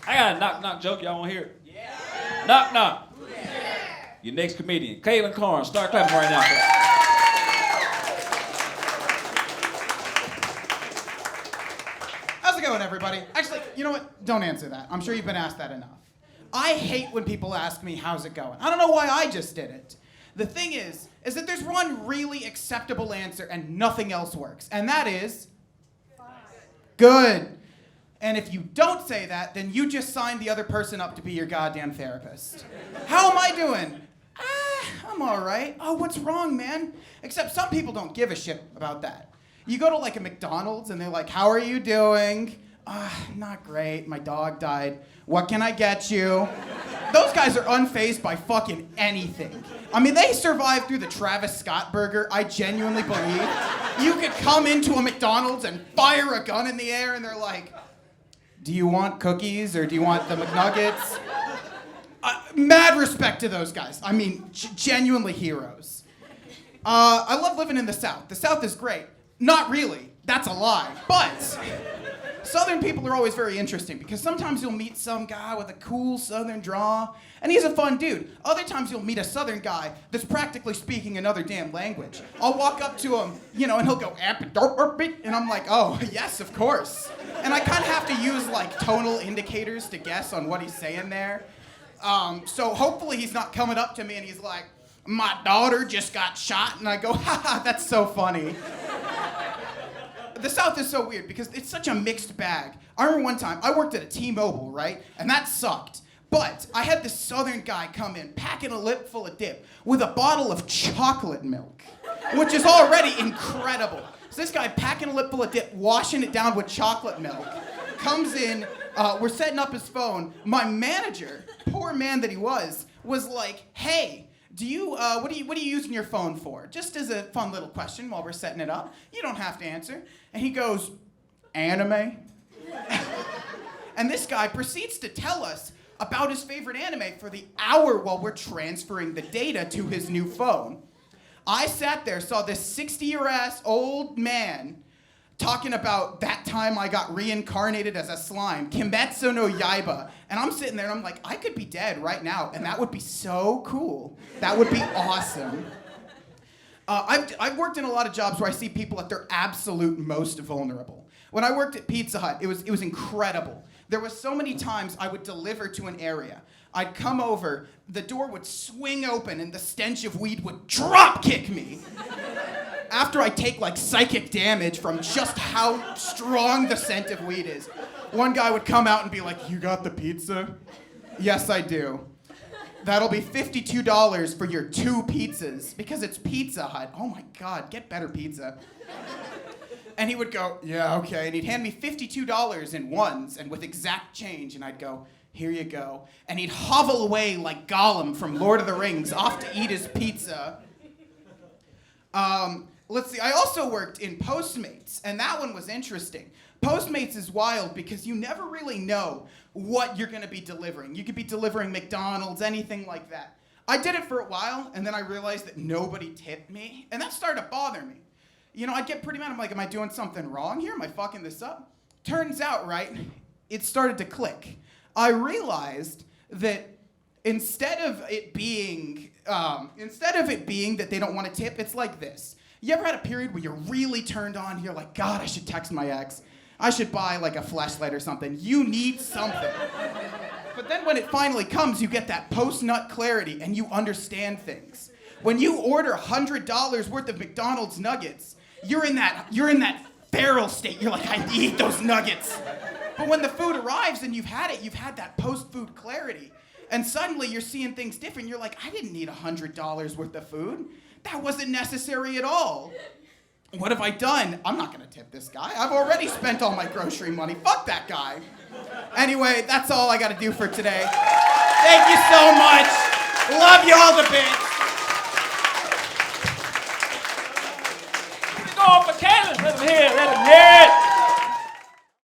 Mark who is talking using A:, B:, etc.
A: I got a knock-knock joke. Y'all want to hear it? Yeah. Knock-knock. Yeah. Your next comedian, Kaelan. Start clapping right now.
B: How's it going, everybody? Actually, you know what? Don't answer that. I'm sure you've been asked that enough. I hate when people ask me, how's it going? I don't know why I just did it. The thing is that there's one really acceptable answer and nothing else works. And that is, good. And if you don't say that, then you just signed the other person up to be your goddamn therapist. How am I doing? I'm all right. Oh, what's wrong, man? Except some people don't give a shit about that. You go to like a McDonald's and they're like, how are you doing? Not great. My dog died. What can I get you? Those guys are unfazed by fucking anything. I mean, they survived through the Travis Scott burger, I genuinely believe. You could come into a McDonald's and fire a gun in the air and they're like, do you want cookies or do you want the McNuggets? Mad respect to those guys. I mean, genuinely heroes. I love living in the South. The South is great. Not really. That's a lie. But Southern people are always very interesting because sometimes you'll meet some guy with a cool Southern drawl, and he's a fun dude. Other times you'll meet a Southern guy that's practically speaking another damn language. I'll walk up to him, and he'll go, and I'm like, oh, yes, of course. And I kind of have to use like tonal indicators to guess on what he's saying there. So hopefully he's not coming up to me and he's like, my daughter just got shot, and I go, haha, that's so funny. The South is so weird because it's such a mixed bag. I remember one time, I worked at a T-Mobile, right? And that sucked. But I had this Southern guy come in, packing a lip full of dip, with a bottle of chocolate milk, which is already incredible. So this guy packing a lip full of dip, washing it down with chocolate milk, comes in, we're setting up his phone. My manager, poor man that he was like, hey, what are you using your phone for? Just as a fun little question while we're setting it up. You don't have to answer. And he goes, anime? And this guy proceeds to tell us about his favorite anime for the hour while we're transferring the data to his new phone. I sat there, saw this 60-year-ass old man talking about that time I got reincarnated as a slime, Kimetsu no Yaiba. And I'm sitting there and I'm like, I could be dead right now, and that would be so cool. That would be awesome. I've worked in a lot of jobs where I see people at their absolute most vulnerable. When I worked at Pizza Hut, it was incredible. There was so many times I would deliver to an area. I'd come over, the door would swing open, and the stench of weed would drop kick me. After I take like psychic damage from just how strong the scent of weed is. One guy would come out and be like, you got the pizza? Yes, I do. That'll be $52 for your 2 pizzas because it's Pizza Hut. Oh my God, get better pizza. And he would go, yeah, okay. And he'd hand me $52 in ones and with exact change. And I'd go, here you go. And he'd hovel away like Gollum from Lord of the Rings off to eat his pizza. Let's see, I also worked in Postmates, and that one was interesting. Postmates is wild because you never really know what you're gonna be delivering. You could be delivering McDonald's, anything like that. I did it for a while, and then I realized that nobody tipped me, and that started to bother me. I'd get pretty mad. I'm like, am I doing something wrong here? Am I fucking this up? Turns out, right, it started to click. I realized that instead of it being that they don't want to tip, it's like this. You ever had a period where you're really turned on? You're like, God, I should text my ex. I should buy like a flashlight or something. You need something. But then when it finally comes, you get that post-nut clarity and you understand things. When you order $100 worth of McDonald's nuggets, you're in that feral state. You're like, I need those nuggets. But when the food arrives and you've had that post-food clarity. And suddenly you're seeing things different. You're like, I didn't need $100 worth of food. That wasn't necessary at all. What have I done? I'm not gonna tip this guy. I've already spent all my grocery money. Fuck that guy. Anyway, that's all I gotta do for today. Thank you so much. Love you all the bits.
A: Go on for Kaelan. Let him hear it.